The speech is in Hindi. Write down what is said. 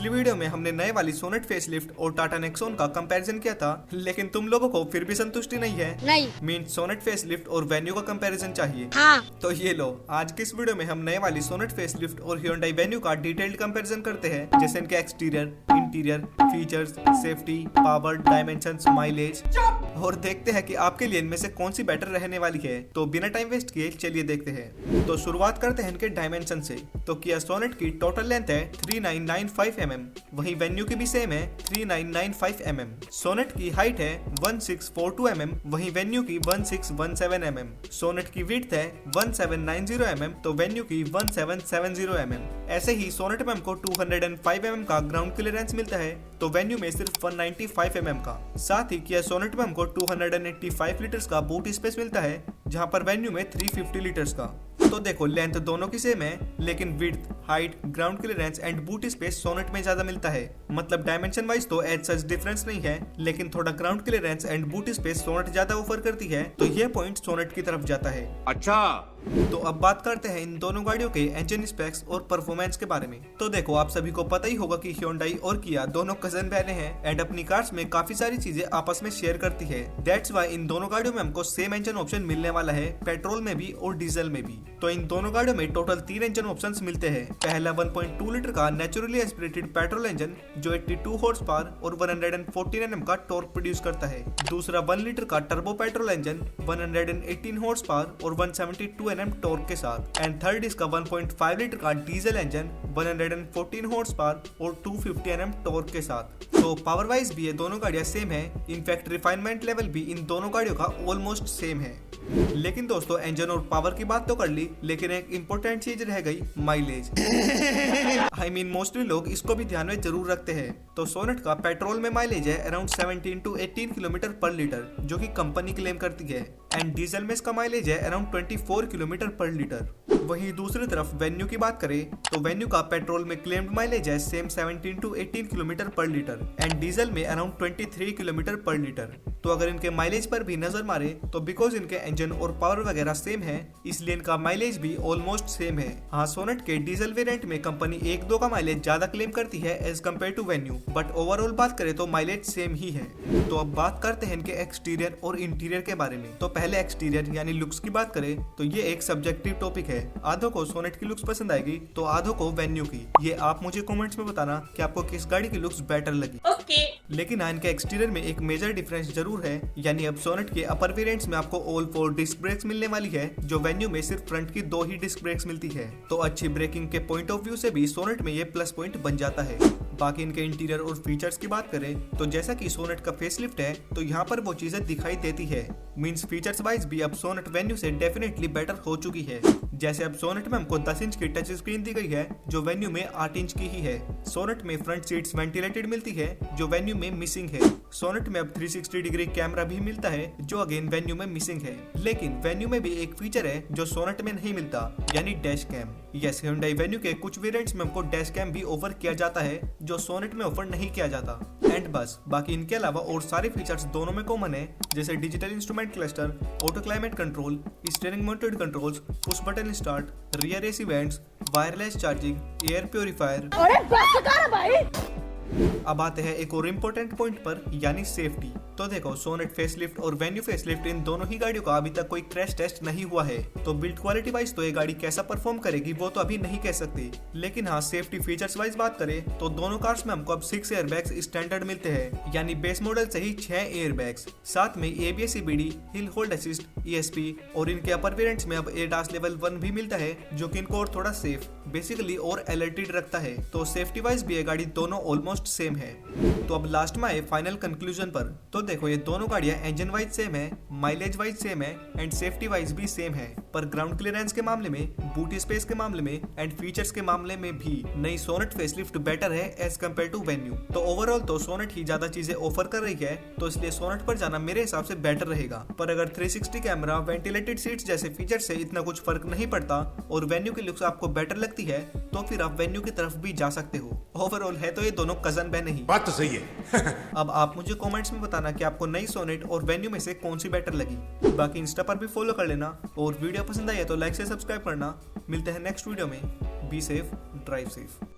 पिछली वीडियो में हमने नए वाली सोनेट फेसलिफ्ट और टाटा नेक्सॉन का कंपैरिजन किया था, लेकिन तुम लोगों को फिर भी संतुष्टि नहीं है। नहीं मीन सोनेट फेसलिफ्ट और वेन्यू का कंपैरिजन चाहिए। हाँ। तो ये लो, आज की इस वीडियो में हम नए वाली सोनेट फेसलिफ्ट और Hyundai वेन्यू का डिटेल्ड कंपैरिजन करते हैं, जैसे इनके exterior, interior, features, safety, power, dimensions, mileage, और देखते हैं कि आपके लिए इनमें से कौन सी बेटर रहने वाली है। तो बिना टाइम वेस्ट किए चलिए देखते हैं। तो शुरुआत करते हैं इनके डायमेंशन से। तो किया सोनेट की टोटल लेंथ है 3995 mm, वहीं वेन्यू की भी सेम है 3995 mm। सोनेट की हाइट है 1642 mm, वहीं वेन्यू की 1617 mm। सोनेट की विड्थ है 1790 mm, तो वेन्यू की 1770 mm। ऐसे ही सोनेट में हमको 205 mm का ग्राउंड क्लियरेंस मिलता है, तो वेन्यू में सिर्फ 195 mm का। साथ ही किया सोनेट में हमको 285 लीटर्स का बूट स्पेस मिलता है, जहां पर वेन्यू में 350 लीटर्स का। तो देखो, लेंथ दोनों की सेम है, लेकिन width, height, ground clearance and boot space Sonet में ज्यादा मिलता है। मतलब डायमेंशन वाइज तो एज सच डिफरेंस नहीं है, लेकिन थोड़ा ground clearance and boot space Sonet ज्यादा ऑफर करती है, तो ये पॉइंट सोनेट की तरफ जाता है। अच्छा, तो अब बात करते हैं इन दोनों गाड़ियों के इंजन स्पेक्स और परफॉर्मेंस के बारे में। तो देखो, आप सभी को पता ही होगा कि Hyundai और Kia दोनों कजन बहने हैं एंड अपनी कार्स में काफी सारी चीजें आपस में शेयर करती है। दैट्स वाई इन दोनों गाड़ियों में हमको सेम इंजन ऑप्शन मिलने वाला है, पेट्रोल में भी और डीजल में भी। तो इन दोनों गाड़ियों में टोटल 3 इंजन ऑप्शंस मिलते हैं। पहला 1.2 लीटर का नेचुरली एस्पिरेटेड पेट्रोल इंजन जो 82 हॉर्स पावर और 114 Nm का टॉर्क प्रोड्यूस करता है। दूसरा 1 लीटर का turbo petrol engine 118 horse power और 172 Nm टॉर्क के साथ। एंड थर्ड इसका 1.5 लीटर का डीजल इंजन 114 हॉर्स पावर और 250 Nm टॉर्क के साथ। तो पावर वाइज भी ये दोनों गाड़ियां सेम है, इनफैक्ट रिफाइनमेंट लेवल भी इन दोनों गाड़ियों का ऑलमोस्ट सेम है। लेकिन दोस्तों, इंजन और पावर की बात तो कर ली, लेकिन एक इंपॉर्टेंट चीज रह गई, माइलेज। आई मीन मोस्टली लोग इसको भी ध्यान में जरूर रखते हैं। तो सोनेट का पेट्रोल में माइलेज है अराउंड 17 to 18 किलोमीटर पर लीटर, जो कि कंपनी क्लेम करती है। एंड डीजल में इसका माइलेज है अराउंड 24 किलोमीटर पर लीटर। वहीं दूसरी तरफ वेन्यू की बात करें तो वेन्यू का पेट्रोल में क्लेम्ड माइलेज है सेम 17 to 18 किलोमीटर पर लीटर एंड डीजल में अराउंड 23 किलोमीटर पर लीटर। तो अगर इनके माइलेज पर भी नजर मारे तो बिकॉज इनके इंजन और पावर वगैरह सेम है, इसलिए इनका माइलेज भी ऑलमोस्ट सेम है। हाँ, सोनेट के डीजल वेरिएंट में कंपनी 1-2 का माइलेज ज्यादा क्लेम करती है as compare to Venue, but overall बात करें तो माइलेज सेम ही है। तो अब बात करते हैं इनके एक्सटीरियर और इंटीरियर के बारे में। तो पहले एक्सटीरियर यानी लुक्स की बात करें तो ये एक सब्जेक्टिव टॉपिक है। आधों को सोनेट की लुक्स पसंद आएगी तो आधों को वेन्यू की। ये आप मुझे कमेंट्स में बताना कि आपको किस गाड़ी की लुक्स बेटर लगी। लेकिन हाँ, इनके एक्सटीरियर में एक मेजर डिफरेंस जरूर है, यानी अब सोनेट के अपर वेरिएंट्स में आपको ऑल 4 डिस्क ब्रेक्स मिलने वाली है, जो वेन्यू में सिर्फ फ्रंट की 2 ही डिस्क ब्रेक्स मिलती है। तो अच्छी ब्रेकिंग के पॉइंट ऑफ व्यू से भी सोनेट में ये प्लस पॉइंट बन जाता है। बाकी इनके इंटीरियर और फीचर्स की बात करें तो जैसा कि सोनेट का फेसलिफ्ट है, तो यहाँ पर वो चीजें दिखाई देती है। मींस फीचर्स वाइज भी अब सोनेट वेन्यू से डेफिनेटली बेटर हो चुकी है। जैसे अब सोनेट में हमको 10 इंच की टच स्क्रीन दी गई है, जो वेन्यू में 8 इंच की ही है। सोनेट में फ्रंट सीट्स वेंटिलेटेड मिलती है, जो वेन्यू में मिसिंग है। सोनेट में अब 360 डिग्री कैमरा भी मिलता है, जो अगेन वेन्यू में मिसिंग है। लेकिन वेन्यू में भी एक फीचर है जो सोनेट में नहीं मिलता, यानी dash cam. Yes, Hyundai Venue के कुछ वेरिएंट्स में हमको डैश कैम भी ऑफर किया जाता है, जो सोनेट में ऑफर नहीं किया जाता। एंड बस, बाकी इनके अलावा और सारे फीचर्स दोनों में कॉमन है, जैसे digital instrument cluster, auto climate control, steering mounted controls, push button start, rear AC vents, wireless charging, air purifier. अब आते हैं एक और इम्पोर्टेंट पॉइंट पर, यानी सेफ्टी। तो देखो, सोनेट फेसलिफ्ट और वेन्यू फेसलिफ्ट इन दोनों ही गाड़ियों का अभी तक कोई क्रैश टेस्ट नहीं हुआ है, तो बिल्ड क्वालिटी वाइज तो ये गाड़ी कैसा परफॉर्म करेगी वो तो अभी नहीं कह सकते। लेकिन हाँ, सेफ्टी फीचर्स वाइज बात करें तो दोनों कार्स में हमको अब 6 एयरबैग्स स्टैंडर्ड मिलते हैं, यानी बेस मॉडल से ही 6 एयरबैग्स। साथ में ABS CBD, hill hold assist, ESP, और इनके अपर वेरिएंट्स में अब ADAS लेवल 1 भी मिलता है, जो कि इनको और थोड़ा सेफ, बेसिकली और अलर्टेड रखता है। तो सेफ्टी वाइज भी ये गाड़ी दोनों ऑलमोस्ट सेम है। तो अब लास्ट में आए फाइनल कंक्लूजन पर। तो देखो, ये दोनों गाड़ियां इंजन वाइज सेम है, माइलेज वाइज सेम है एंड सेफ्टी वाइज भी सेम है, पर ग्राउंड क्लियरेंस के मामले में, बूट स्पेस के मामले में एंड फीचर्स के मामले में भी नई सोनेट फेसलिफ्ट बेटर है एज कम्पेयर टू वेन्यू। तो ओवरऑल तो सोनेट ही ज्यादा चीजें ऑफर कर रही है, तो इसलिए सोनेट पर जाना मेरे हिसाब से बेटर रहेगा। पर अगर 360 कैमरा, वेंटिलेटेड सीट्स जैसे फीचर से इतना कुछ फर्क नहीं पड़ता और वेन्यू की लुक्स आपको बेटर लगती है, तो फिर आप वेन्यू की तरफ भी जा सकते हो। ओवरऑल है तो ये दोनों कजन बहन ही। बात तो सही है। अब आप मुझे कमेंट्स में बताना कि आपको नई सोनेट और वेन्यू में से कौन सी बेटर लगी। बाकी इंस्टा पर भी फॉलो कर लेना और वीडियो पसंद आई है तो लाइक से सब्सक्राइब करना। मिलते हैं नेक्स्ट वीडियो में। Be safe, drive safe.